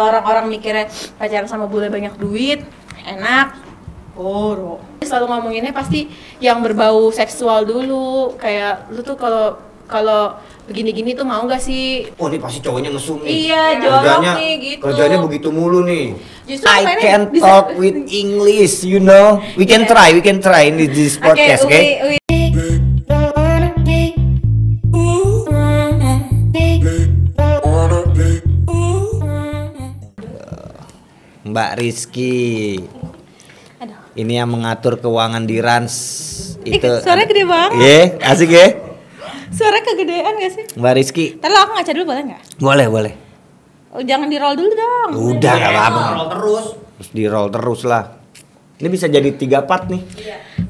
Orang-orang mikirnya pacaran sama bule banyak duit, enak, boro. Selalu ngomonginnya pasti yang berbau seksual dulu. Kayak lu tuh kalau begini-gini tuh mau gak sih? Oh, ini pasti cowoknya ngesum nih. Iya, jorok nih gitu. Kerjanya begitu mulu nih. Justru I can talk with English, you know. We can try in this podcast, okay? Mbak Rizky. Aduh. Ini yang mengatur keuangan di Rans. Itu suaranya gede banget. Iya, asik ya? Suaranya kegedean gak sih? Mbak Rizky. Ntar aku ngaca dulu boleh gak? Boleh. Oh, jangan di roll dulu dong. Udah gak apa-apa. Roll terus. Terus di roll terus lah. Ini bisa jadi 3 part nih.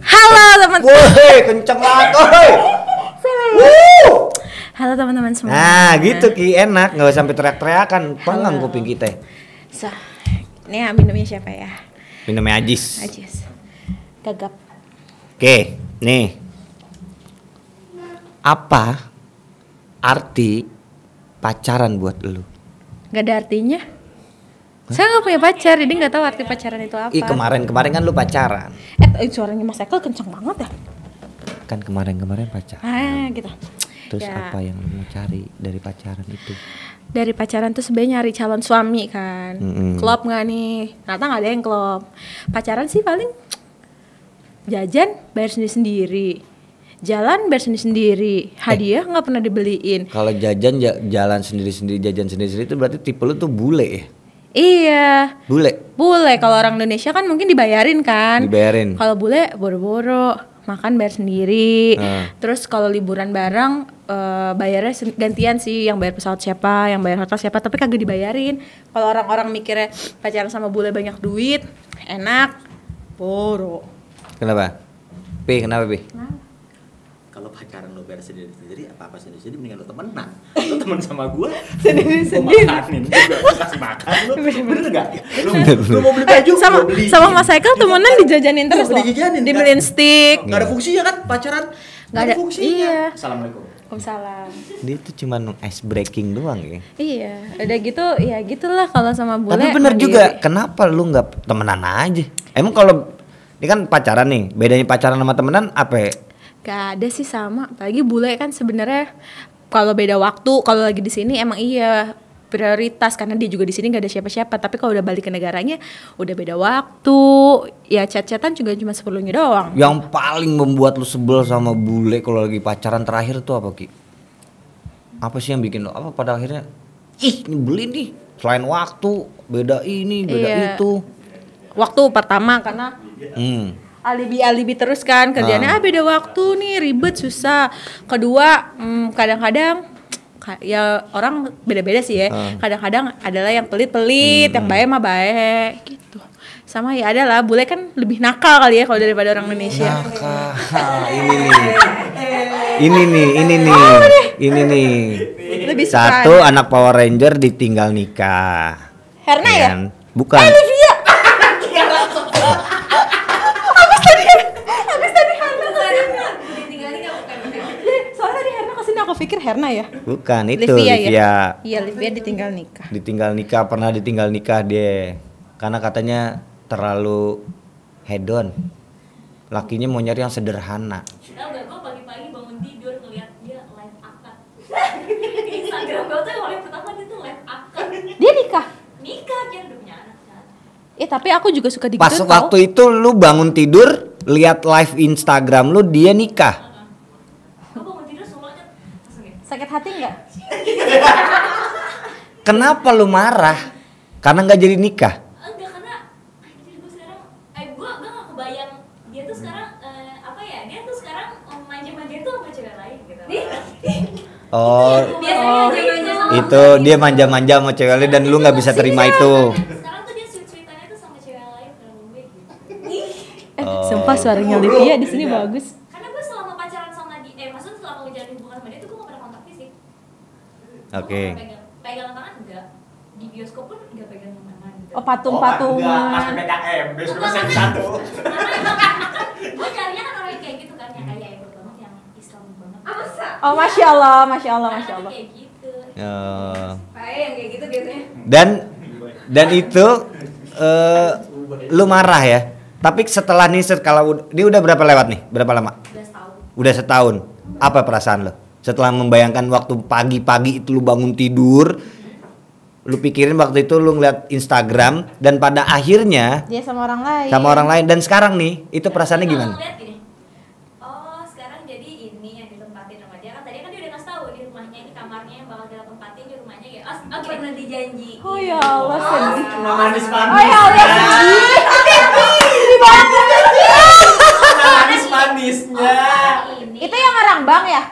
Halo teman-teman. Woi, kenceng banget, woi. Halo teman-teman semua. Nah, gitu Ki, enak, nggak sampai teriak-teriakan, pengang kuping kita. So, ini minumnya siapa ya? Minumnya Ajis. Ajis. Gagap. Oke, nih. Apa arti pacaran buat lu? Gak ada artinya. Saya gak punya pacar, jadi gak tahu arti pacaran itu apa. Ih, kemarin kan lu pacaran. Suaranya Mas Ekel kencang banget ya. Kan kemarin pacaran. Gitu. Terus Ya. apa yang lu mau cari dari pacaran itu? Dari pacaran tuh sebenarnya nyari calon suami kan. Klop nggak nih? Ternyata nggak ada yang klop. Pacaran sih paling jajan bayar sendiri-sendiri, jalan bayar sendiri-sendiri, hadiah nggak pernah dibeliin. Kalau jajan jalan sendiri-sendiri, jajan sendiri-sendiri itu berarti tipe lu tuh bule ya? Iya. Bule. Kalau orang Indonesia kan mungkin dibayarin kan. Dibayarin. Kalau bule boro-boro, makan bayar sendiri. Terus kalau liburan bareng bayarnya gantian sih, yang bayar pesawat siapa, yang bayar hotel siapa, tapi kagak dibayarin. Kalau orang-orang mikirnya pacaran sama bule banyak duit, enak, boro. Kenapa? Kenapa? Kalau pacaran lo bayar sendiri-sendiri, apa-apa sendiri-sendiri, mendingan lo temenan. Lo temen sama gue, Sendiri-sendiri. Gue makanin juga, gue kasih makan lo. Bener gak? Lo mau beli baju, sama gue beli. sama Mas Ekel temenan dijajanin terus loh. Dijajanin, Dibeliin stick. Gak ada fungsinya kan pacaran? Nggak ada. fungsinya. Iya. Assalamualaikum. Waalaikumsalam. Dia tuh cuma ice breaking doang ya. Iya, udah gitu ya gitulah kalau sama bule. Tapi bener mandiri. juga, kenapa lu nggak temenan aja? Emang kalau ini kan pacaran nih, bedanya pacaran sama temenan apa ya? Gak ada sih sama, apalagi bule kan sebenarnya kalau beda waktu, kalau lagi di sini emang iya prioritas karena dia juga di sini nggak ada siapa-siapa. Tapi kalau udah balik ke negaranya, udah beda waktu, ya chat-chatan juga cuma seperlunya doang. Yang paling membuat lu sebel sama bule kalau lagi pacaran terakhir tuh apa Ki? Apa sih yang bikin lo apa pada akhirnya? Ih, nyebelin nih. Selain waktu, beda ini, beda Iya. itu. Waktu pertama karena alibi terus kan kerjanya beda waktu nih, ribet susah. Kedua kadang-kadang ya orang beda-beda sih ya. Kadang-kadang adalah yang pelit-pelit, yang baik mah baik gitu. Sama ya adalah bule kan lebih nakal kali ya kalau daripada orang Indonesia. Nakal. Ini nih. Lebih Satu suka. anak Power Ranger ditinggal nikah. Herna ya? Kan? Bukan. Olivia. Habis tadi Herna kesini. Soalnya tadi Herna kesini aku pikir Herna ya. Bukan itu Livia Livia. ya? Iya, Livia ditinggal nikah. Pernah ditinggal nikah dia. Karena katanya terlalu hedon. Lakinya mau nyari yang sederhana. Tahu gak, gue pagi-pagi bangun tidur ngeliat dia live akad. Di Instagram gue tuh yang paling pertama dia tuh live akad. Dia nikah. Nikah, dia udah punya anak kan. Tapi aku juga suka digituin. Pas waktu itu lu bangun tidur, lihat live Instagram lu dia nikah. Gue bangun tidur semuanya langsung gitu. Sakit hati nggak? Kenapa lu marah? Karena nggak jadi nikah. Enggak, karena anjir gue sekarang gue gak kebayang dia tuh sekarang dia tuh sekarang manja-manja tuh sama cewek lain gitu. Oh, Biasanya manja-manja sama itu dia manja-manja sama cewek lain dan lu nggak bisa terima itu. sekarang tuh dia sweet-sweetannya tuh sama cewek lain kalau gue gitu. Sumpah suaranya Livia di sini bagus. Karena gue selama pacaran sama dia, maksudnya selama ngejalin hubungan sama dia tuh gue gak pernah kontak fisik. Oke. Pegangan tangan enggak. Di bioskop pun enggak pegangan tangan gitu. Oh, patung-patungan. Pas PKM, besok saya satu. Karena emang gue carinya kan orang kayak gitu kan, yang kayak Ebro banget, yang Islam banget. Oh, masya Allah. Karena kayak gitu. Eh, Kayak yang kayak gitu biasanya. dan Dan itu lu marah ya. Tapi setelah nih kalau ini udah berapa lewat nih? Berapa lama? Udah setahun. Apa perasaan lo? Setelah membayangkan waktu pagi-pagi itu lu bangun tidur, lu pikirin waktu itu lu ngeliat Instagram dan pada akhirnya dia sama orang lain. Sama orang lain dan sekarang nih itu perasaannya gimana? Oh, sekarang jadi ini yang ditempatin sama dia kan. Tadi kan dia udah ngasih tahu di rumahnya ini kamarnya yang bakal kita tempatin di rumahnya ya. Oke, pernah dijanji. Oh ya Allah sedih. Manis-manis. Oh ya Allah sedih. Manis-manisnya. Itu yang orang bang ya?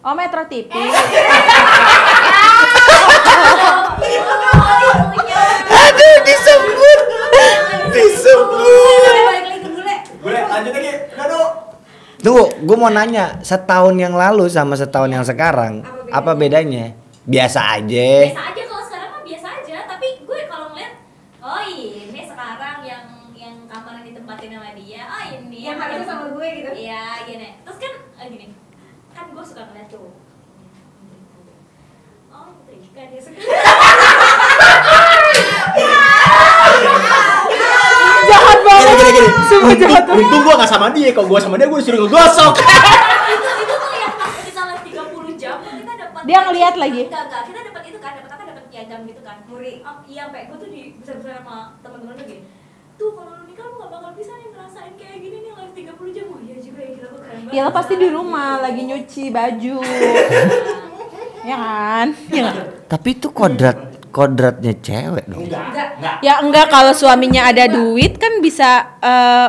Oh Metro TV. Aduh disebut. Boleh lanjut lagi. Aduh. Tunggu, gue mau nanya, setahun yang lalu sama setahun yang sekarang, apa bedanya? Biasa aja. Biasa aja kalau sekarang mah biasa aja, tapi gue kalau ngeliat, oh ini sekarang yang kamar yang ditempatin sama dia, oh ini Yang harusnya sama gue gitu. Iya, gini. Terus kan gini, kan gue suka ngeliat tuh. Oh, Rika dia suka. Jahat banget. Gini. Untung gua gak sama dia, kalau gua sama dia gua disuruh ngegosok. itu tuh yang pas kita live 30 jam kita dapat. Dia ngeliat lagi? Enggak, kita dapat itu kan, dapat piagam gitu kan. Muri. Iya, sampai gue tuh besar-besar sama teman-teman tuh gini. Tuh kalau lu nikah lu gak bakal bisa nih ngerasain kayak gini nih live 30 jam. Oh iya juga ya, gila gue keren banget. Ya lo pasti di rumah lagi nyuci baju. Ya kan? Ya nggak? Tapi itu kodratnya cewek dong. Ya enggak, kalau suaminya ada duit kan bisa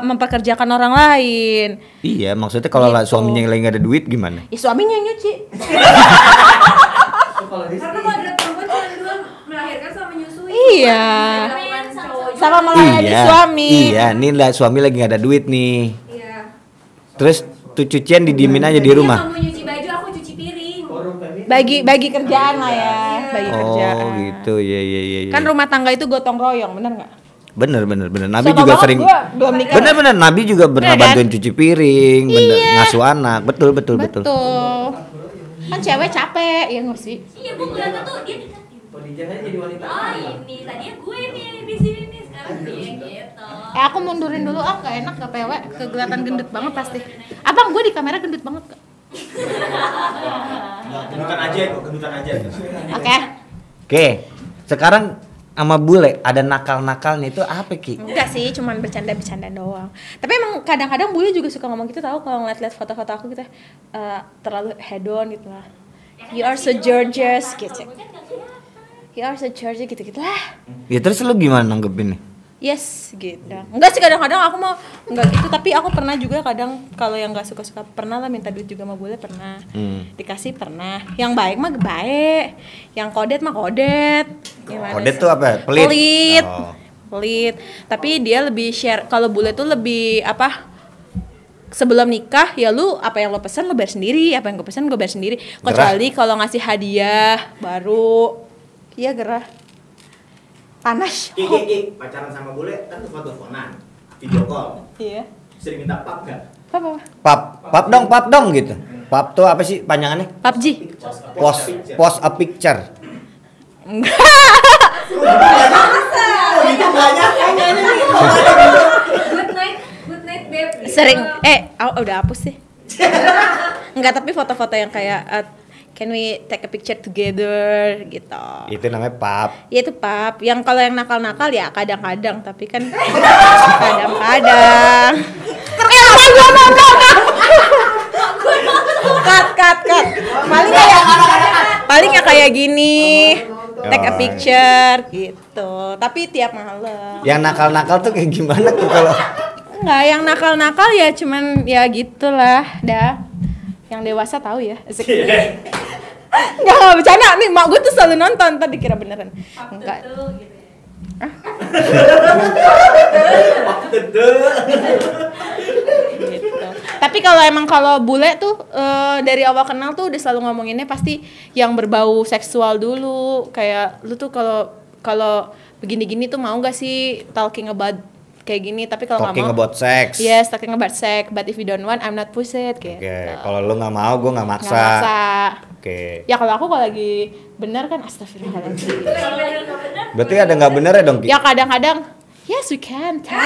mempekerjakan orang lain. Iya, maksudnya kalau Gitu. suaminya lagi gak ada duit gimana? Ya suaminya yang nyuci. Karena kalau ada perempuan cuma dua melahirkan sama menyusui. Iya. Sama melayani suami. Iya, nih lah suami lagi gak ada duit nih. Iya. Terus tuh cucian didiemin aja di Dia rumah. kamu nyuci baju, aku cuci piring. Bagi kerjaan lah ya, bagi kerjaan. Oh gitu, iya. Kan rumah tangga itu gotong royong, bener nggak? Bener. Nabi Sama juga banget sering. gua belum nikah. Bener. Nabi juga pernah Bener kan? bantuin cuci piring, Iya. ngasuh anak. Betul. Betul. Kan cewek capek, ya nggak sih? Iya, gue ngeliatnya tuh dia nikah. Oh ini, tadinya gue nih di sini nih, sekarang dia gitu. Aku mundurin dulu, gak enak, gak pewek, kelihatan gendut banget pasti. Abang, gue di kamera gendut banget gak? Gendutan aja. Oke. Sekarang sama bule ada nakal-nakalnya itu apa Ki? Enggak sih, cuman bercanda-bercanda doang. Tapi emang kadang-kadang bule juga suka ngomong gitu tahu kalau ngeliat-liat foto-foto aku gitu terlalu hedon gitu lah. You are so gorgeous gitu. You are so gorgeous gitu-gitu lah. Ya terus lu gimana nanggepinnya? Yes gitu. Enggak sih, kadang-kadang aku mau enggak gitu, tapi aku pernah juga kadang kalau yang enggak suka-suka pernah lah minta duit juga sama bule pernah. Dikasih pernah. Yang baik mah baik, yang kodet mah kodet. Gimana Kodet sih? tuh apa? Pelit. Oh. Pelit. Tapi dia lebih share, kalau bule tuh lebih apa? Sebelum nikah ya lu apa yang lo pesan lo bayar sendiri, apa yang gue pesan gue bayar sendiri. Kecuali kalau ngasih hadiah baru iya gerah. Panas. Ki, pacaran sama bule kan tuh foto-fotonan, video call. Iya. Sering minta pap gak? Apa? Pap dong gitu. Pap tuh apa sih panjangannya? PUBG. Post a picture. Enggak. Oh gitu banyak. Good night babe. Sering udah hapus sih. Enggak, tapi foto-foto yang kayak can we take a picture together gitu. Itu namanya pap. Ya itu pap. Yang kalau yang nakal-nakal ya kadang-kadang, tapi kan kadang-kadang. Cut. Paling ya kayak gini. Take a picture gitu. Tapi tiap malam. Yang nakal-nakal tuh kayak gimana tuh kalau? Enggak, yang nakal-nakal ya cuman ya gitulah, dah. Yang dewasa tahu ya. Enggak bercanda nih, mak gue tuh selalu nonton, tadi kira beneran. Enggak. Gitu. Tapi kalau bule tuh dari awal kenal tuh udah selalu ngomonginnya pasti yang berbau seksual dulu. Kayak lu tuh kalau begini-gini tuh mau gak sih talking about kayak gini, tapi kalau nggak Talking mau about sex. yes, talking about sex, but if you don't want, I'm not push it gitu. Oke, kalau lu nggak mau, gue nggak Nggak maksa. maksa. Oke. Ya kalau aku lagi bener kan astagfirullahaladzim. Kalau lagi nggak bener, Berarti ada nggak bener ya dong, Ki? Ya kadang-kadang yes we can kan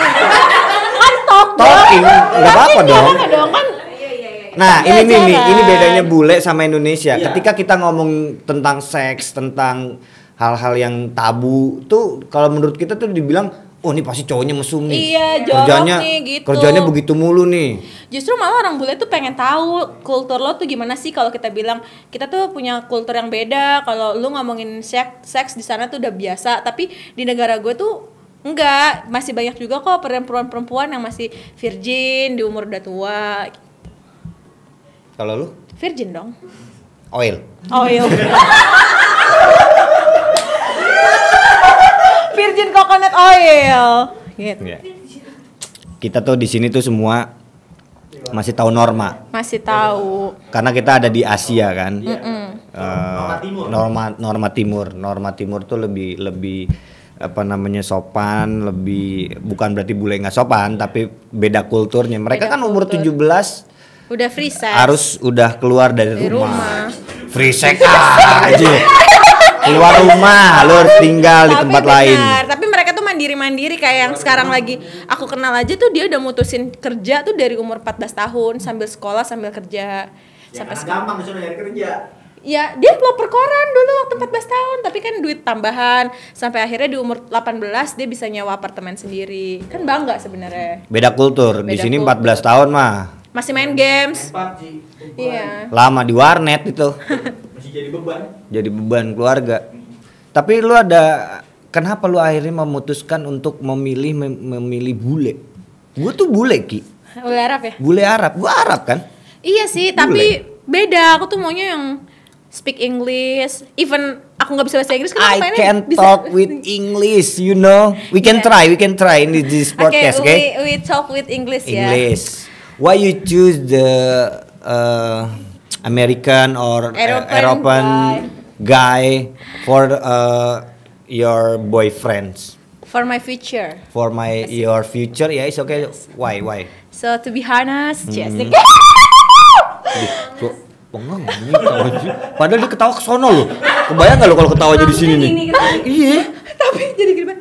Talking, nggak apa-apa dong. kan. Nah, Ya, ini jangan. bedanya bule sama Indonesia. Iya. Ketika kita ngomong tentang seks, tentang hal-hal yang tabu, tuh kalau menurut kita tuh dibilang, oh ini pasti cowoknya mesum nih. Iya, jorok nih, gitu. Kerjanya begitu mulu nih. Justru malah orang bule tuh pengen tahu kultur lo tuh gimana sih. Kalau kita bilang kita tuh punya kultur yang beda, kalau lu ngomongin seks di sana tuh udah biasa, tapi di negara gue tuh enggak, masih banyak juga kok perempuan-perempuan yang masih virgin di umur udah tua. Kalau lu? Virgin dong. Oil. Oil. Virgin coconut oil. Gitu. Iya. Kita tuh di sini tuh semua masih tahu norma. Masih tahu. Karena kita ada di Asia kan. Norma timur. Norma timur tuh lebih apa namanya sopan, lebih bukan berarti bule nggak sopan, tapi beda kulturnya. Mereka Beda kan umur kultur. 17 Udah free sex. harus udah keluar dari Dari rumah. rumah. Free sex aja. Keluar rumah, lu harus tinggal di Tapi tempat benar, lain. tapi mereka tuh mandiri-mandiri kayak yang sekarang lagi aku kenal aja tuh dia udah mutusin kerja tuh dari umur 14 tahun sambil sekolah sambil kerja Ya, sampai karena sekarang. gampang disuruh nyari kerja. Ya, dia pelopor koran dulu waktu 14 tahun, tapi kan duit tambahan sampai akhirnya di umur 18 dia bisa nyewa apartemen sendiri. Kan bangga sebenarnya. Beda kultur. Di Beda sini kultur. 14 tahun mah Masih main games. PUBG. Iya. lama di warnet itu. Masih jadi beban. Jadi beban keluarga. Tapi lu ada kenapa lu akhirnya memutuskan untuk memilih bule? Gue tuh bule, Ki. Bule Arab ya? Bule Arab. Gue Arab kan? Iya sih, tapi beda. Aku tuh maunya yang speak English. Even aku nggak bisa bahasa Inggris, kan aku I pengennya can bisa. talk with English, you know. We can Yeah. try in this podcast, okay? We talk with English ya. English. Why you choose the American or European guy for your boyfriends? For my future. For your future, yeah, it's okay. Why? So to be honest, Jessica. Enggak ini ketawa aja. Padahal dia ketawa ke sono loh. Kebayang gak lo kalau ketawanya di sini nih? Iya. Tapi jadi gini,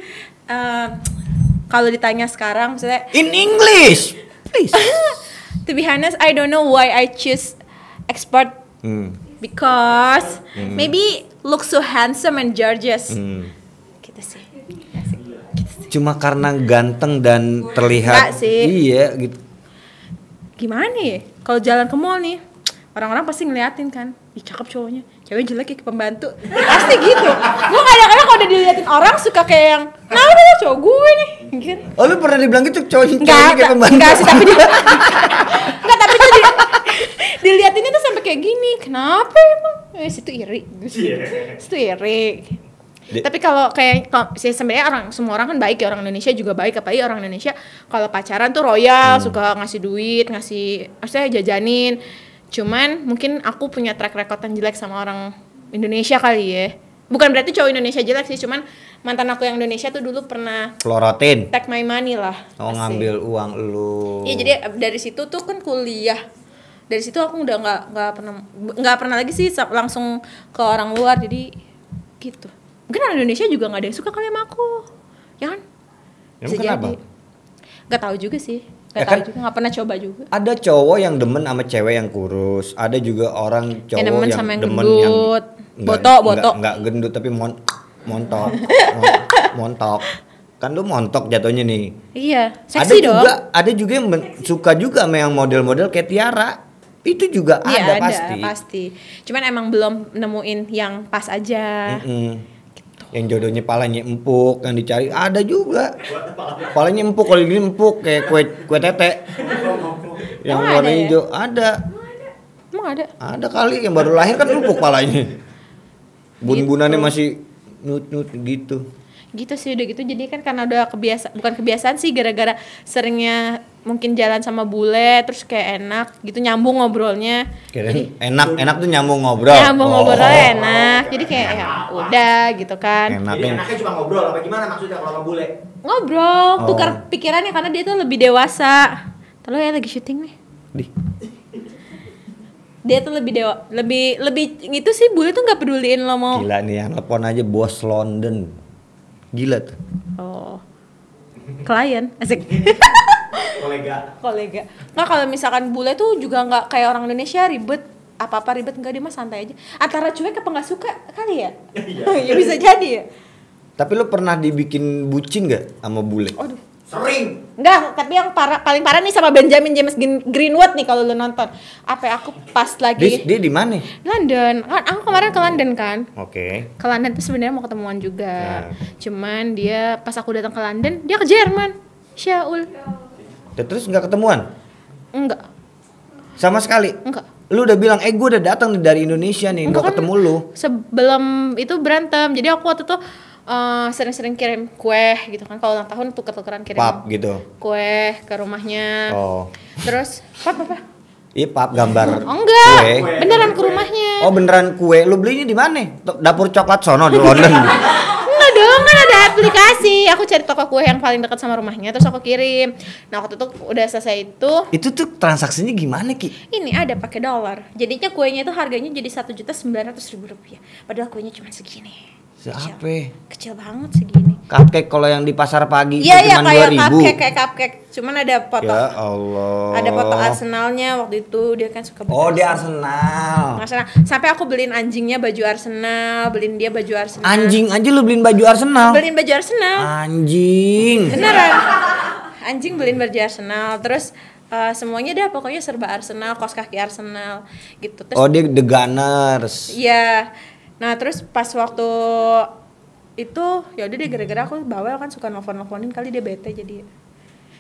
kalau ditanya sekarang, maksudnya, In English, please. to be honest, I don't know why I choose expert because maybe look so handsome and gorgeous. Gitu sih. Cuma karena ganteng dan terlihat. Enggak sih. Iya gitu. Gimana ya? Kalau jalan ke mall nih, orang-orang pasti ngeliatin kan, ih cakep cowoknya, cewek jelek ya ke pembantu, pasti gitu. Gue kadang-kadang kalau udah diliatin orang suka kayak yang, nah udah cowok gue nih, gitu. Oh lu pernah dibilang gitu cowoknya Enggak, kayak pembantu? enggak sih, tapi dia, enggak, tapi tuh diliatinnya tuh sampai kayak gini, kenapa emang? Situ iri, situ iri. Tapi kalau sih sebenarnya semua orang kan baik ya, orang Indonesia juga baik, apalagi orang Indonesia kalau pacaran tuh royal, suka ngasih duit, maksudnya jajanin. Cuman mungkin aku punya track record yang jelek sama orang Indonesia kali ya. Bukan berarti cowok Indonesia jelek sih, cuman mantan aku yang Indonesia tuh dulu pernah Pelorotin. take my money lah. Oh Asik. ngambil uang lu. Iya, jadi dari situ tuh kan kuliah. Dari situ aku udah nggak pernah lagi sih langsung ke orang luar, jadi gitu. Mungkin orang Indonesia juga nggak ada yang suka kali sama aku, ya kan? Emang kenapa? Nggak tahu juga sih, Ya nggak tahu kan? juga, nggak pernah coba juga. Ada cowok yang demen sama cewek yang kurus, ada juga orang cowok demen yang sama yang demen gendut. Enggak- Botok. enggak gendut tapi montok. Montok. Kan lu montok jatuhnya nih. Iya, Ada seksi dong. juga, ada juga yang suka juga sama yang model-model kayak Tiara. Itu juga Iya, ada pasti. Cuman emang belum nemuin yang pas aja. Yang jodohnya palanya empuk, yang dicari ada juga. Palanya empuk, kalau gini empuk kayak kue tete. Yang Oh, warna ada ya? hijau ada. Emang ada? Ada kali yang baru lahir kan empuk palanya. Bun-bunannya masih nut Gitu sih, udah gitu jadi kan karena udah bukan kebiasaan sih, gara-gara seringnya mungkin jalan sama bule terus kayak enak gitu, nyambung ngobrolnya. Kirain enak tuh nyambung ngobrol. Nyambung ngobrolnya enak. Jadi kayak ya udah gitu kan. Jadi enaknya cuma ngobrol apa gimana maksudnya kalau sama bule? Ngobrol, tukar pikirannya karena dia tuh lebih dewasa. Terus ya lagi syuting nih. Dia tuh lebih gitu sih, bule tuh nggak peduliin lo mau. Gila nih yang telepon aja bos London. Gila tuh. Oh. Klien, asik. Kolega. Nggak, kalau misalkan bule tuh juga nggak kayak orang Indonesia ribet, apa-apa ribet, enggak, dia mah santai aja. Antara cuek apa nggak suka kali ya? Ya bisa jadi ya. Tapi lu pernah dibikin bucin gak sama bule? Aduh. Sering. Enggak, tapi yang paling parah nih sama Benjamin James Greenwood nih kalau lu nonton. Apa aku pas lagi Dia di mana? London. Kan aku kemarin ke London kan. Oke. Ke London tuh sebenarnya mau ketemuan juga. Cuman dia pas aku datang ke London, dia ke Jerman. Syaul. Terus nggak ketemuan? Enggak. Sama sekali? Enggak. Lu udah bilang, gue udah datang nih dari Indonesia nih, mau Enggak, ketemu lu. Sebelum itu berantem. Jadi aku waktu itu sering-sering kirim kue gitu kan. Kalau ulang tahun tuker-tukeran kirim Pap gitu. kue ke rumahnya. Oh. Terus apa? Iya, pap gambar. Oh, enggak. Kue. Beneran ke rumahnya. Oh, beneran kue. Lu belinya di mana? Dapur coklat sono di London. Enggak dong, kan ada aplikasi. Aku cari toko kue yang paling dekat sama rumahnya, terus aku kirim. Nah, waktu itu udah selesai itu. Itu tuh transaksinya gimana, Ki? Ini ada pakai dolar. Jadinya kuenya itu harganya jadi 1.900.000 rupiah. Padahal kuenya cuma segini. Siapa? Kecil banget segini. Cupcake kalau yang di pasar pagi Iya, itu cuma kayak 2.000. kayak cupcake. Cuman ada foto. Ya Allah. Ada foto Arsenalnya waktu itu, dia kan suka banget. Oh, dia Arsenal. Sampai aku beliin anjingnya baju Arsenal, beliin dia baju Arsenal. Anjing aja lu beliin baju Arsenal. Beliin baju Arsenal. Anjing. Beneran. Anjing beliin baju Arsenal. Terus semuanya dia pokoknya serba Arsenal, kaos kaki Arsenal gitu. Terus, Oh, dia The Gunners. iya. Nah, terus pas waktu itu ya udah deh, gara-gara aku bawel kan suka nelfon-nelfonin, kali dia bete jadi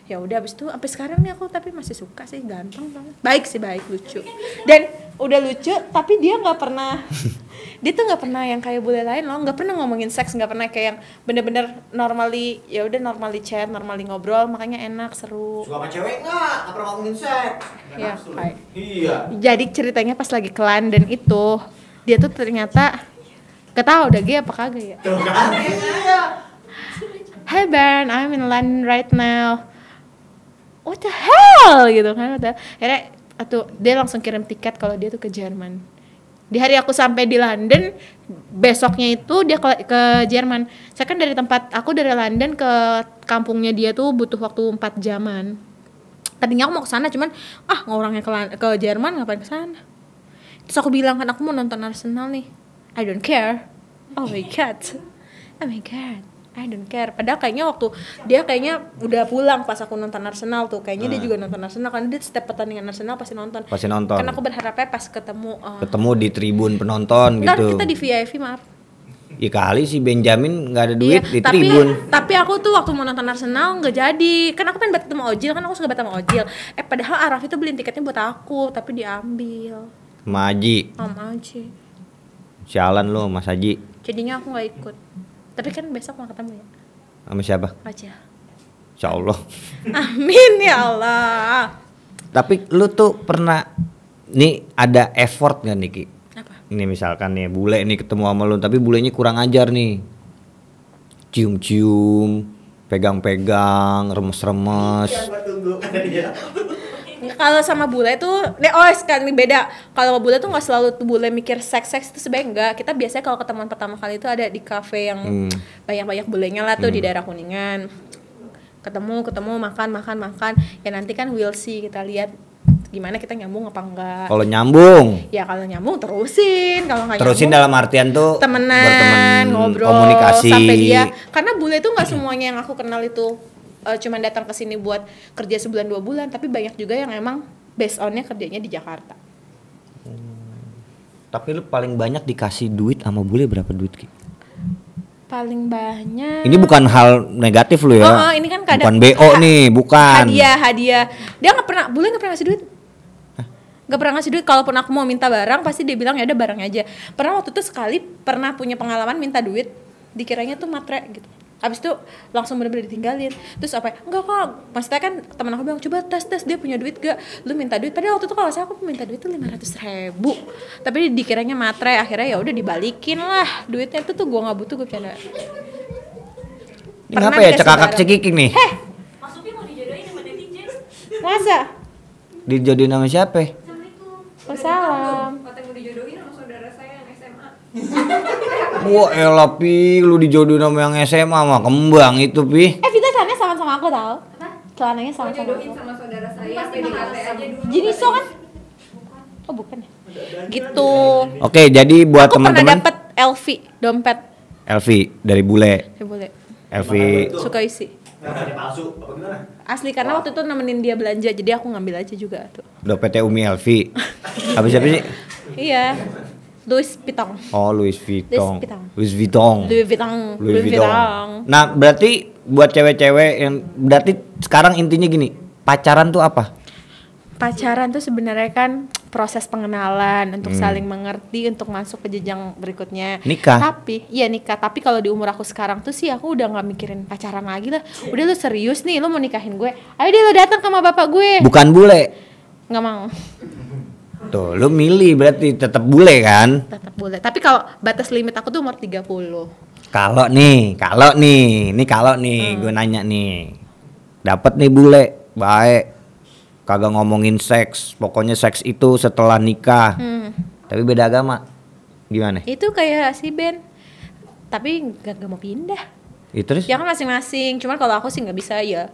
ya udah. Abis itu sampai sekarang nih aku tapi masih suka sih, ganteng banget. Baik sih, baik, lucu. Dan udah lucu tapi dia nggak pernah dia tuh nggak pernah yang kayak bule lain loh, nggak pernah ngomongin seks, nggak pernah kayak yang bener-bener normally, ya udah normally chat, normally ngobrol, makanya enak, seru. Suka sama cewek nggak pernah ngomongin seks. Ya, baik. Iya. Jadi ceritanya pas lagi ke London itu, dia tuh ternyata gak tau udah gay apa kagak ya. Tuh kan? Iya. Hey Ben, I'm in London right now. What the hell gitu kan. Akhirnya dia langsung kirim tiket kalau dia tuh ke Jerman. Di hari aku sampai di London, besoknya itu dia ke Jerman. Saya kan dari aku dari London ke kampungnya dia tuh butuh waktu 4 jaman. Tadinya aku mau ke sana, cuman ngorangnya ke Jerman, ngapain ke sana? Terus aku bilang kan, aku mau nonton Arsenal nih. I don't care. Oh my god, I don't care. Padahal kayaknya waktu dia kayaknya udah pulang pas aku nonton Arsenal tuh, kayaknya dia juga nonton Arsenal karena dia setiap pertandingan Arsenal pasti nonton. Karena aku berharapnya pas ketemu di tribun penonton gitu. Kita di VIP, maaf. Ya kali si Benjamin nggak ada duit di tapi, tribun. Tapi aku tuh waktu mau nonton Arsenal nggak jadi. Kan aku pengen ketemu Ojil, kan aku suka banget sama Ojil. Padahal Araf itu beliin tiketnya buat aku, tapi diambil. Maji. Maji. Sialan lo, Mas Haji. Jadinya aku nggak ikut. Tapi kan besok mau ketemu ya. Sama siapa? Aja. Insya Allah. Amin ya Allah. Tapi lu tuh pernah nih ada effort nggak nih, Ki? Apa? Ini misalkan nih bule nih ketemu sama lu, tapi bulenya kurang ajar nih. Cium-cium, pegang-pegang, remes-remes. Kalau sama bule tuh, sekarang ini beda. Kalau sama bule tuh nggak selalu tuh bule mikir seks itu sebenarnya enggak. Kita biasanya kalau ketemuan pertama kali itu ada di kafe yang banyak bulenya lah tuh di daerah Kuningan. Ketemu makan. Ya nanti kan we'll see, kita lihat gimana kita nyambung apa enggak. Kalau nyambung? Ya kalau nyambung terusin. Kalau nggak terusin nyambung, dalam artian tuh temenan, berteman, ngobrol, komunikasi. sampai dia. Karena bule tuh nggak semuanya yang aku kenal itu cuman datang ke sini buat kerja sebulan 2 bulan, tapi banyak juga yang emang based on-nya kerjanya di Jakarta. Tapi lu paling banyak dikasih duit sama bule berapa duit, Ki? Paling banyak. Ini bukan hal negatif lu ya. Ini kan kadang bukan BO nih, bukan. Hadiah. Dia bule nggak pernah ngasih duit. Gak pernah ngasih duit. Kalaupun aku mau minta barang, pasti dia bilang ya udah barangnya aja. Pernah waktu itu sekali punya pengalaman minta duit, dikiranya tuh matre gitu. Abis itu langsung bener-bener ditinggalin. Terus apa? Enggak kok. Maksudnya kan teman aku bilang coba tes dia punya duit gak? Lu minta duit. Padahal waktu itu kalau saya aku minta duit tuh 500.000. Tapi dikiranya matre. Akhirnya ya udah dibalikin lah duitnya itu tuh gue nggak butuh, gue bercanda. Ini ngapa ya cekakak cekikik nih? Mas Upi mau dijodohin sama netizen. Masa? Dijodohin sama siapa? Salam. Katanya mau dijodohin sama saudara saya yang SMA. Wah elah Pi, lu dijodohin sama yang SMA mah kembang itu Pi. Vita celananya sama aku tau. Celananya Mau sama jodohin aku. sama saudara saya, Pasti PDKT mahal. aja dulu. Jiniso kan? Oh bukan ya? Gitu. Oke, jadi buat Aku pernah teman-teman dapet LV dompet. LV dari bule. Ya boleh. LV Suka isi. Ada palsu apa gimana? Asli karena waktu itu nemenin dia belanja, jadi aku ngambil aja juga tuh. dompetnya Umi LV. Habis apa sih? Iya. Louis Vuitton. Oh, Louis Vuitton. Louis Vuitton. Louis Vuitton. Louis Vuitton. Nah, berarti buat cewek-cewek yang berarti sekarang intinya gini, pacaran tuh apa? Pacaran tuh sebenarnya kan proses pengenalan untuk saling mengerti untuk masuk ke jenjang berikutnya. Nikah? Tapi, iya nikah. Tapi kalau di umur aku sekarang tuh sih aku udah nggak mikirin pacaran lagi lah. Udah lu serius nih, lu mau nikahin gue. Ayo deh lu datang ke sama bapak gue. Bukan bule. Nggak mau. Tuh, lu milih berarti tetap bule kan? Tetap boleh. Tapi kalau batas limit aku tuh umur 30. Kalau nih, gue nanya nih. Dapat nih bule, baik. Kagak ngomongin seks, pokoknya seks itu setelah nikah. Tapi beda agama. Gimana? Itu kayak si Ben. Tapi gak mau pindah. Terus? Ya kan masing-masing. Cuman kalau aku sih nggak bisa ya.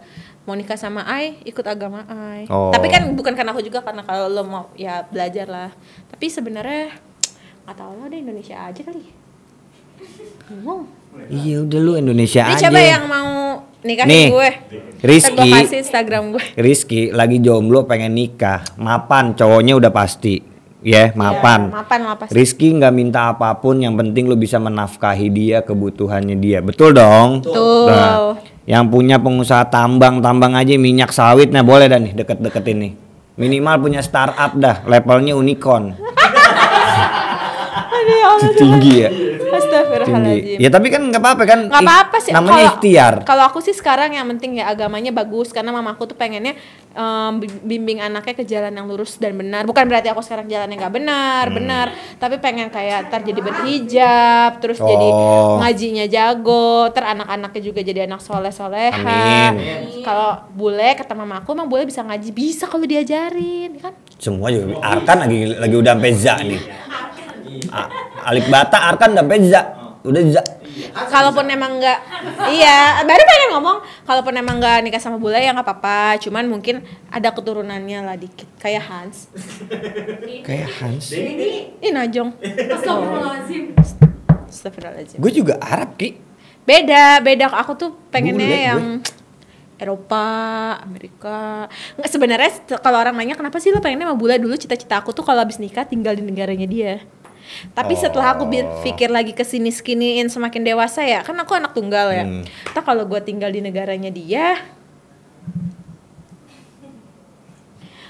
Mau nikah sama Ai, ikut agama Ai. Oh. Tapi kan bukan karena aku juga, karena kalau lo mau ya belajar lah. Tapi sebenarnya nggak tahu lah, deh Indonesia aja kali. Bingung. Iya udah lu Indonesia Ini aja. coba yang mau nikahin Nih, gue. Rizky. Ntar gue kasih Instagram gue. Rizky lagi jomblo pengen nikah, mapan cowoknya udah pasti, ya mapan. Ya, mapan lah pasti. Rizky nggak minta apapun, yang penting lu bisa menafkahi dia, kebutuhannya dia, betul dong? Betul. Nah, yang punya pengusaha tambang aja minyak sawit, nah boleh dah nih deket-deketin nih. Minimal punya startup dah, levelnya unicorn. Aduh, ya Allah, Tinggi ya. Astagfirullahaladzim. Ya tapi kan nggak apa-apa kan? Nggak apa-apa sih. Namanya ikhtiar. Kalau aku sih sekarang yang penting ya agamanya bagus, karena mamaku tuh pengennya bimbing anaknya ke jalan yang lurus dan benar. Bukan berarti aku sekarang jalannya nggak benar, tapi pengen kayak ntar jadi berhijab, terus jadi ngajinya jago, ter anak-anaknya juga jadi anak soleh-soleha. Kalau bule kata mamaku emang bule bisa ngaji, bisa kalau diajarin, kan? Semua juga. Arkan lagi udah sampai za nih. Alif bata Arkan udah sampai za. Udah za. Kalaupun emang nggak, iya baru pengen ngomong, kalaupun emang nggak nikah sama bule ya nggak apa-apa, cuman mungkin ada keturunannya lah dikit, kayak Hans. Kayak Hans. Ini Najong. Astagfirullahaladzim. Astagfirullahaladzim. Gue juga Arab Ki. Beda aku tuh pengennya Bule, yang Eropa, Amerika. Nggak, sebenarnya kalau orang nanya kenapa sih lo pengennya sama bule, dulu cita-cita aku tuh kalau habis nikah tinggal di negaranya dia. Tapi setelah aku pikir lagi kesini-skiniin semakin dewasa ya, kan aku anak tunggal ya. Entah kalau gue tinggal di negaranya dia,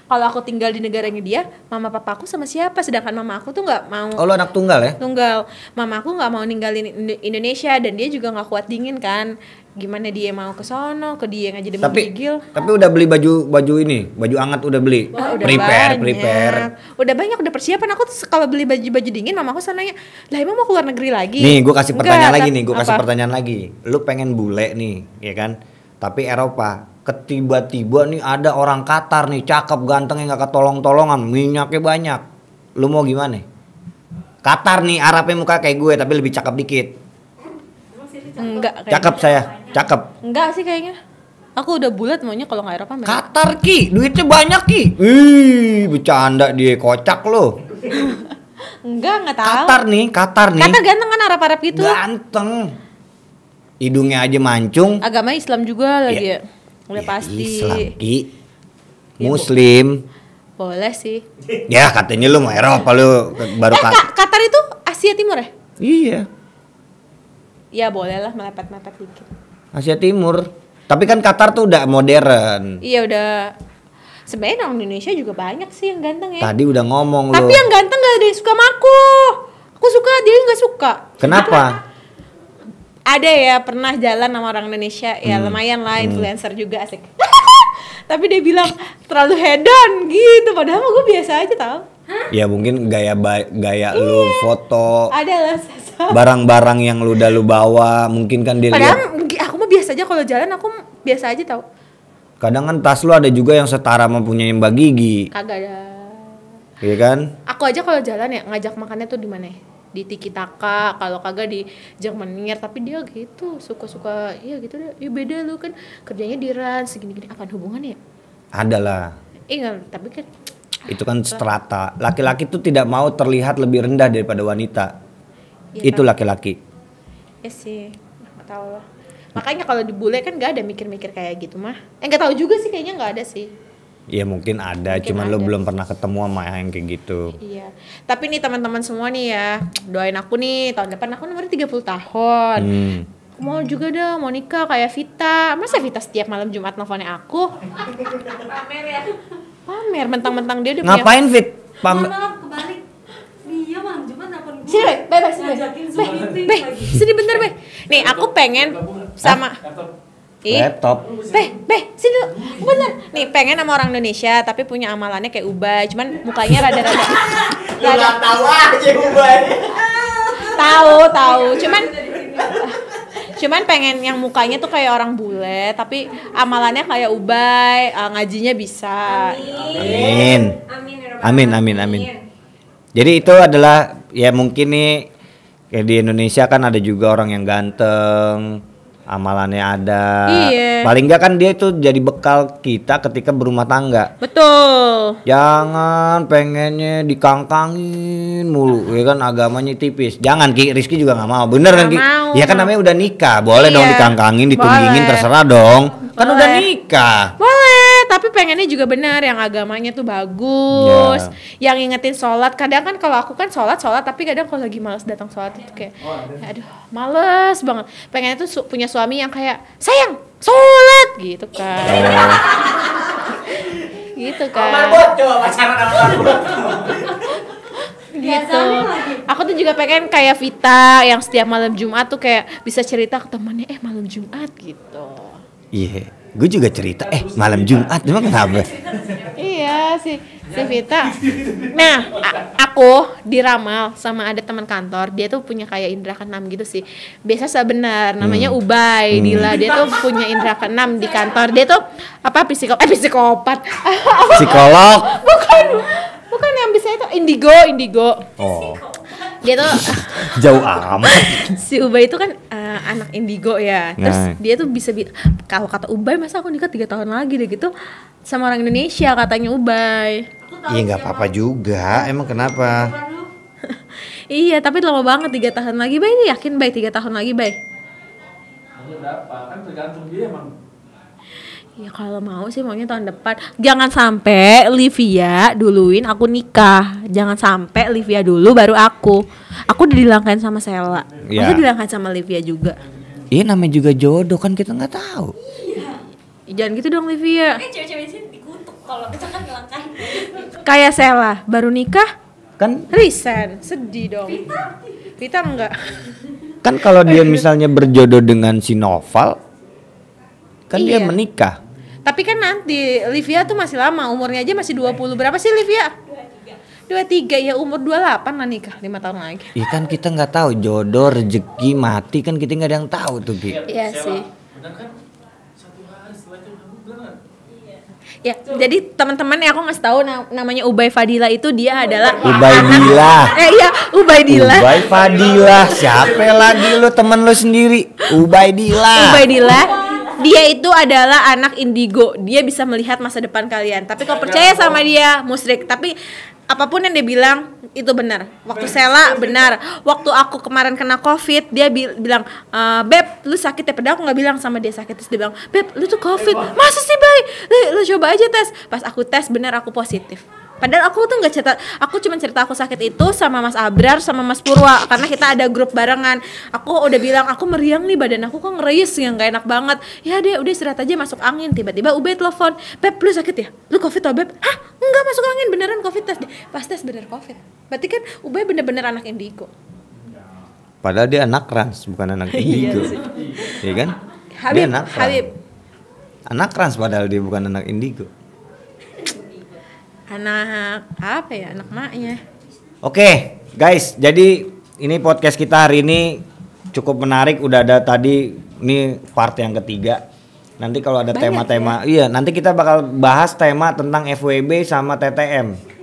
kalau aku tinggal di negaranya dia, mama papa aku sama siapa? Sedangkan mama aku tuh nggak mau. Oh, lo anak tunggal ya? Tunggal. Mama aku nggak mau ninggalin Indonesia dan dia juga nggak kuat dingin kan. Gimana dia mau ke sono, ke dia aja dia menggigil. Tapi udah beli baju ini, baju hangat udah beli. Wah, udah prepare. Udah banyak, udah persiapan. Aku tuh kalau beli baju dingin, mama aku nanya, lah emang mau keluar negeri lagi? Nih, gue kasih pertanyaan lagi nih, Apa? Lu pengen bule nih, ya kan? Tapi Eropa, tiba-tiba nih ada orang Qatar nih, cakep, gantengnya nggak ketolong-tolongan, minyaknya banyak. Lu mau gimana? Qatar nih, Arabnya muka kayak gue tapi lebih cakep dikit. Enggak. Cakep saya, cakep. Enggak sih kayaknya. Aku udah bulat maunya kalau nggak Eropa. Qatar Ki, duitnya banyak Ki. Ih, bercanda dia, kocak lo. Enggak tahu. Qatar nih. Qatar ganteng kan, Arab-Arab gitu. Ganteng. Hidungnya aja mancung. Agama Islam juga lagi ya. Udah Ya, pasti. Islam Ki. Muslim. Boleh sih. Ya katanya lu mau Eropa lu baru Qatar itu Asia Timur ya? Iya, Ya boleh lah, melepet-melepet dikit. Asia Timur. Tapi kan Qatar tuh udah modern. Iya udah. Sebenarnya orang Indonesia juga banyak sih yang ganteng ya. Tadi udah ngomong lu. Tapi yang ganteng gak ada yang suka sama aku. Aku suka, dia nggak suka. Kenapa? ada ya pernah jalan sama orang Indonesia ya lumayan lah influencer juga asik. Tapi dia bilang terlalu hedon gitu padahal gue biasa aja tau. Ya mungkin gaya lu foto. Ada lah. Barang-barang yang lu bawa mungkin kan dia lihat. Padahal aku mah biasa aja kalau jalan aku biasa aja tau. Kadang kan tas lu ada juga yang setara mempunyai Mbak Gigi. Kagak ada. Iya kan? Aku aja kalau jalan ya ngajak makannya tuh di mana? Di Tiki Taka, kalau kagak di Jangmenir, tapi dia gitu suka-suka ya gitu deh. Ya beda lu kan kerjanya di Rans segini-gini apaan hubungannya ya? Ada lah. Enggak, tapi kan Itu kan strata. Laki-laki tuh tidak mau terlihat lebih rendah daripada wanita. ya, Itu laki-laki. ya sih, nggak tahu lah. Makanya kalau di bule kan nggak ada mikir-mikir kayak gitu mah. Nggak tahu juga sih kayaknya nggak ada sih. Ya mungkin ada, Mungkin cuman ada. lu belum pernah ketemu sama yang kayak gitu. Iya. Tapi nih teman-teman semua nih ya, doain aku nih tahun depan aku nomor 30 tahun. Aku mau juga dong, mau nikah kayak Vita. Masa Vita setiap malam Jumat nelfonnya aku? Pamer ya. Pamer, mentang-mentang dia udah Ngapain Fit? Mohon maaf kebalik. Dia malam Jumat nelfon gue. Sini, Be, sini, Be. Ngajakin Be, Zoom meeting Be, lagi. sini bentar, Be. Nih, aku pengen sama Ih, Laptop. Be, sini dulu. Bener. Nih, pengen sama orang Indonesia tapi punya amalannya kayak Ubay, cuman mukanya rada-rada. Tahu aja Ubay. Tahu. Cuman pengen yang mukanya tuh kayak orang bule tapi amalannya kayak Ubay, ngajinya bisa. Amin. Amin ya Rabbal Amin. Jadi itu adalah ya mungkin nih kayak di Indonesia kan ada juga orang yang ganteng, amalannya ada. Iya. Paling enggak kan dia itu jadi bekal kita ketika berumah tangga. Betul. Jangan pengennya dikangkangin mulu, ya kan agamanya tipis. Jangan Ki, Rizky juga nggak mau. Bener kan Ki? Nggak mau. Ya kan namanya udah nikah, boleh dong Iya. dikangkangin, ditunggingin, Boleh. terserah dong. Kan Boleh. udah nikah. Boleh, tapi pengennya juga benar yang agamanya tuh bagus, yang ingetin sholat. Kadang kan kalau aku kan sholat, tapi kadang kalau lagi malas datang sholat itu kayak, aduh, males banget. Pengennya tuh punya suami yang kayak, sayang, sholat gitu kan. Gitu kan. Coba pacaran sama Marbot. Gitu. Aku tuh juga pengen kayak Vita yang setiap malam Jumat tuh kayak bisa cerita ke temannya, malam Jumat gitu. Iya, gue juga cerita. Malam Jumat, emang kenapa? Iya si Vita. Nah, aku diramal sama ada teman kantor. Dia tuh punya kayak indra keenam gitu sih. Biasa sebenar namanya Ubay Dila. Dia tuh punya indra keenam di kantor. Dia tuh apa psikopat. Psikolog. Bukan yang bisa itu indigo. Oh, Dia tuh jauh amat. si Ubay itu kan anak indigo ya. Terus Nah. dia tuh bisa kalau kata Ubay masa aku nikah 3 tahun lagi deh gitu sama orang Indonesia katanya Ubay. Iya nggak apa-apa juga. Emang kenapa? Iya, tapi lama banget 3 tahun lagi, Bay. Ini yakin, Bay, 3 tahun lagi, Bay? Berapa? Kan tergantung dia emang. Ya kalau mau sih maunya tahun depan. Jangan sampai Livia duluin aku nikah. Jangan sampai Livia dulu baru aku. Aku udah dilangkain sama Sela. Iya. Masa dilangkain sama Livia juga? Iya namanya juga jodoh kan kita nggak tahu. Jangan gitu dong, Livia. Cewek-cewek di sini dikutuk kalau misalkan ngelangkain. Kayak Sela, baru nikah, Kan resign. Sedih dong. Vita enggak. kan kalau dia misalnya berjodoh dengan si Noval, kan dia Iya. menikah. Tapi kan nanti Livia tuh masih lama, umurnya aja masih 20. Berapa sih Livia? 23 ya, umur 28 lah nikah, 5 tahun lagi. Iya kan kita nggak tahu jodoh, rezeki, mati kan kita nggak ada yang tahu tuh Ki. Iya sih. Benar kan? 1 hari setelah itu kamu benar. Ya, jadi teman-teman aku ngasih tahu namanya Ubay Fadila itu dia adalah Ubaidillah. iya, Ubaidillah. Ubay Fadilah. Siapa lagi lu temen lu sendiri? Ubaidillah. Ubaidillah. Dia itu adalah anak indigo. Dia bisa melihat masa depan kalian. Tapi kalau percaya sama dia, musyrik. Tapi apapun yang dia bilang itu benar. Waktu Sela benar. Waktu aku kemarin kena COVID, dia bilang, "Beb, lu sakit ya?" Padahal aku nggak bilang sama dia sakit. Terus dia bilang, "Beb, lu tuh COVID." "Masa sih, Bay? Lu coba aja tes." Pas aku tes benar aku positif. Padahal aku tuh nggak cerita, aku cuma cerita aku sakit itu sama Mas Abrar sama Mas Purwa karena kita ada grup barengan. Aku udah bilang aku meriang nih, badan aku kok ngereis yang nggak enak banget. Ya deh, udah istirahat aja, masuk angin. Tiba-tiba Ubay telepon, "Beb, lu sakit ya? Lu COVID tau, Beb?" "Hah? Enggak, masuk angin, beneran COVID tes." Pas tes bener COVID. Berarti kan Ubay bener-bener anak indigo. Padahal dia anak trans, bukan anak indigo. Iya kan? Habib, Dia anak trans. Habib. Anak trans padahal dia bukan anak indigo. Anak apa ya? Anak maknya. Oke, guys, jadi ini podcast kita hari ini cukup menarik. Udah ada tadi, ini part yang ketiga. Nanti kalau ada Banyak tema-tema, iya nanti kita bakal bahas tema tentang FWB sama TTM.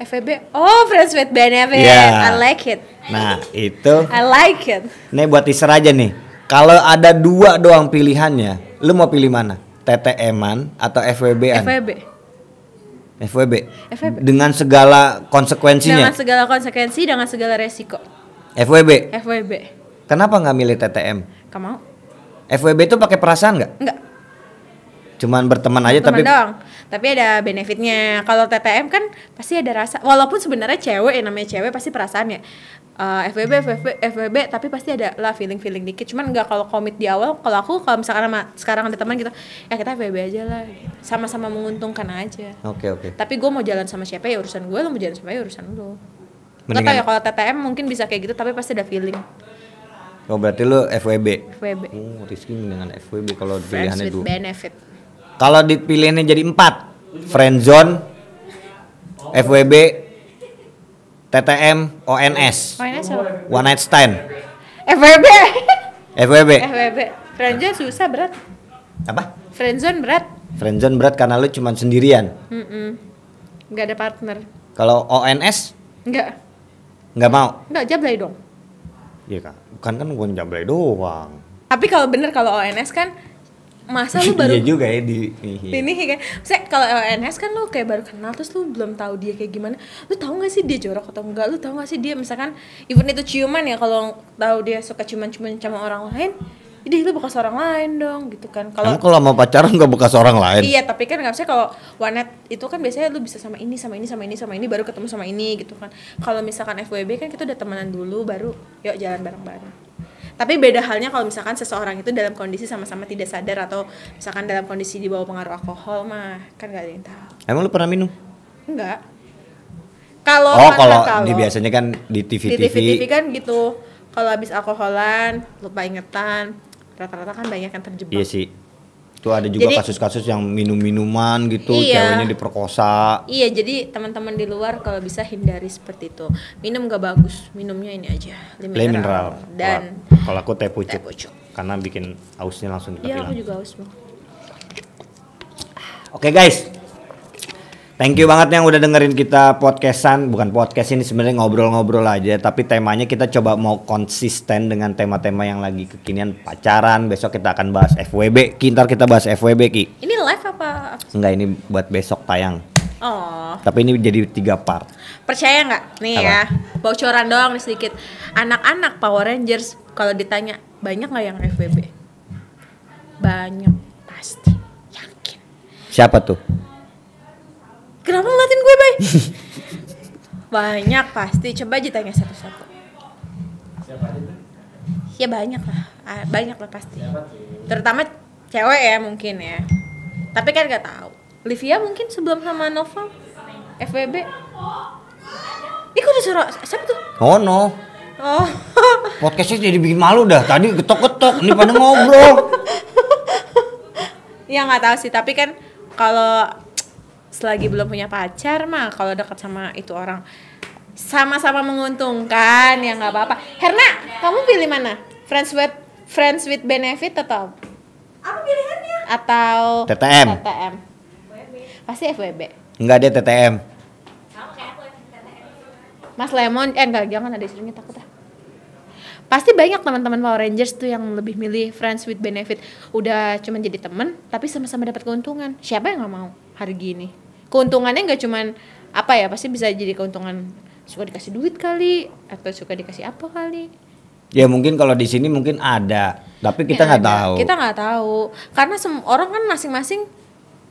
FWB. Oh, Friends with Benefit. Yeah. I like it. Nah, itu. I like it. Nih buat teaser aja nih. Kalau ada 2 doang pilihannya, lu mau pilih mana? TTM-an atau FWB-an? FWB. FWB. FWB. Dengan segala konsekuensinya. Dengan segala konsekuensi, dengan segala resiko. FWB. FWB. Kenapa nggak milih TTM? Kamu mau? FWB itu pakai perasaan nggak? Enggak. Cuman berteman aja Teman tapi doang. Tapi ada benefitnya. Kalau TTM kan pasti ada rasa. Walaupun sebenarnya cewek, yang namanya cewek pasti perasaan ya. FWB, tapi pasti ada lah feeling dikit. Cuman nggak kalau komit di awal. Kalau misalkan sekarang ada teman gitu, ya kita FWB aja lah. Sama-sama menguntungkan aja. Oke. Tapi gue mau jalan sama siapa ya urusan gue, lo mau jalan sama ya urusan lo. Gak Mendingan- tau ya kalau TTM mungkin bisa kayak gitu, tapi pasti ada feeling. Oh berarti lu FWB. FWB. Oh, Rizky dengan FWB kalau Friends pilihannya with 2. benefit. Kalau dipilihinnya jadi 4, friendzone, FWB, TTM, ONS, ONS apa? one night stand, FWB. FWB. FWB. Friendzone susah berat. Apa? Friendzone berat. Friendzone berat karena lu cuma sendirian. Nggak ada partner. Kalau ONS Nggak mau. jablay dong. Iya kan? Bukan kan gua jablay doang. Tapi kalau bener kalau ONS kan masa lu baru Iya juga ya di ini kan. Maksudnya kalau ONS kan lu kayak baru kenal terus lu belum tahu dia kayak gimana. Lu tahu nggak sih dia jorok atau enggak? Lu tahu nggak sih dia misalkan even itu ciuman ya, kalau tahu dia suka ciuman-ciuman sama orang lain, jadi lu bekas orang lain dong gitu kan. Kalau Emang kalau mau pacaran nggak bekas orang lain? iya, tapi kan nggak bisa kalau one night itu kan biasanya lu bisa sama ini baru ketemu sama ini gitu kan. Kalau misalkan FWB kan kita udah temenan dulu baru yuk jalan bareng-bareng. Tapi beda halnya kalau misalkan seseorang itu dalam kondisi sama-sama tidak sadar atau misalkan dalam kondisi di bawah pengaruh alkohol mah kan nggak ada yang tahu. Emang lu pernah minum? Enggak. Kalau Oh, mana kalau di biasanya kan di di TV-TV. TV kan gitu. Kalau habis alkoholan, lupa ingetan, rata-rata kan banyak yang terjebak. Iya sih. Tuh ada juga Jadi- kasus-kasus yang minum-minuman gitu, Iya. ceweknya diperkosa. Iya, jadi teman-teman di luar kalau bisa hindari seperti itu. Minum gak bagus, minumnya ini aja, Le mineral. dan Kalau aku teh pucuk. teh pucuk. Karena bikin ausnya langsung kita Iya, aku hilang. juga haus Bang. Oke guys. Thank you banget yang udah dengerin kita podcastan. Bukan podcast ini sebenarnya ngobrol-ngobrol aja, tapi temanya kita coba mau konsisten dengan tema-tema yang lagi kekinian, pacaran. Besok kita akan bahas FWB. Ki, ntar kita bahas FWB Ki. Ini live apa? Enggak, ini buat besok tayang. Oh, Tapi ini jadi 3 part. percaya nggak? Nih Apa? ya, bocoran doang nih sedikit. Anak-anak Power Rangers kalau ditanya banyak nggak yang FWB? Banyak, pasti, yakin. Siapa tuh? Kenapa ngeliatin gue, Bay? Banyak pasti, coba aja tanya satu-satu. Siapa aja tuh? Ya banyak lah, banyak lah pasti. Siapa tuh? Terutama cewek ya mungkin ya. Tapi kan nggak tahu. Livia mungkin sebelum sama Nova FWB. Ih, kok disuruh siapa tuh? Oh no. Oh. Podcastnya jadi bikin malu dah. Tadi ketok-ketok, ini pada ngobrol. Ya nggak tahu sih, tapi kan kalau selagi belum punya pacar mah kalau dekat sama itu orang sama-sama menguntungkan ya nggak apa-apa. Herna, kamu pilih mana? Friends with benefit atau Apa pilihannya? atau TTM. TTM? Pasti FWB. Enggak, dia TTM. Sama kayak aku TTM. Mas Lemon, enggak, jangan ada istrinya, takut ah. Pasti banyak teman-teman Power Rangers tuh yang lebih milih friends with benefit. Udah cuma jadi temen, tapi sama-sama dapat keuntungan. Siapa yang nggak mau hari gini? Keuntungannya nggak cuman apa ya, pasti bisa jadi keuntungan suka dikasih duit kali, atau suka dikasih apa kali. Ya mungkin kalau di sini mungkin ada, tapi kita Ya nggak ada. tahu. Kita nggak tahu, karena orang kan masing-masing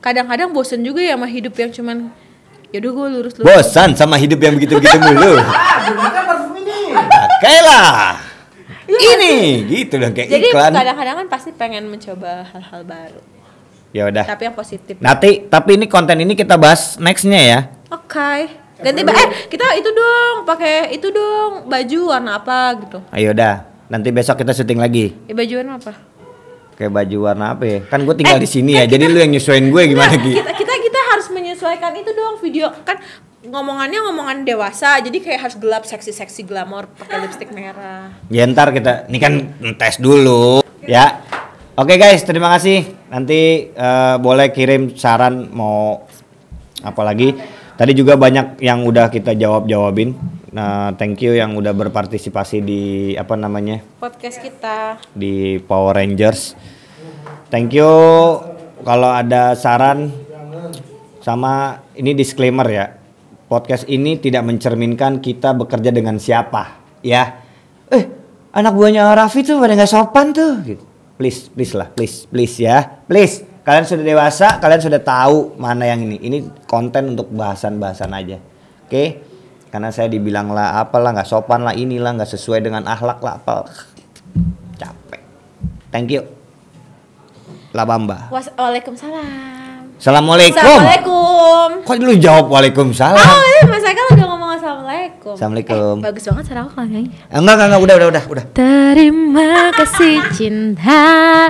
kadang-kadang bosen juga ya sama hidup yang cuman yaudah gue lurus. Bosan sama hidup yang begitu-begitu mulu. Gunakan parfum ini. Pakailah. Ini gitu dong kayak Jadi iklan. kadang-kadang kan pasti pengen mencoba hal-hal baru, Ya udah. tapi yang positif. Nanti tapi ini konten ini kita bahas nextnya ya. Oke. Ganti kita itu dong, pakai itu dong, baju warna apa gitu. Ayo dah. Nanti besok kita syuting lagi. Baju warna apa? Kayak baju warna apa ya? Kan gue tinggal di sini ya. Jadi lu yang nyesuaiin gue gimana Gi? Kita harus menyesuaikan itu doang video kan ngomongan dewasa jadi kayak harus gelap seksi glamor pakai lipstik merah. Ya ntar kita ini kan tes dulu ya. Oke guys, terima kasih. Nanti boleh kirim saran mau apa lagi. Tadi juga banyak yang udah kita jawabin. Nah, thank you yang udah berpartisipasi di apa namanya? Podcast kita. Di Power Rangers. Thank you. Kalau ada saran sama ini disclaimer ya. Podcast ini tidak mencerminkan kita bekerja dengan siapa, ya. Anak buahnya Raffi tuh pada nggak sopan tuh. Gitu. Please ya, please. Kalian sudah dewasa, kalian sudah tahu mana yang ini. Ini konten untuk bahasan-bahasan aja, oke? Karena saya dibilang lah apalah nggak sopan lah inilah nggak sesuai dengan akhlak lah apa. Capek. Thank you. La Bamba. Waalaikumsalam. Assalamualaikum. Kok lu jawab waalaikumsalam? Mas Eka udah ngomong assalamualaikum. Assalamualaikum. Bagus banget suara aku kali. Enggak, udah. Terima kasih cinta.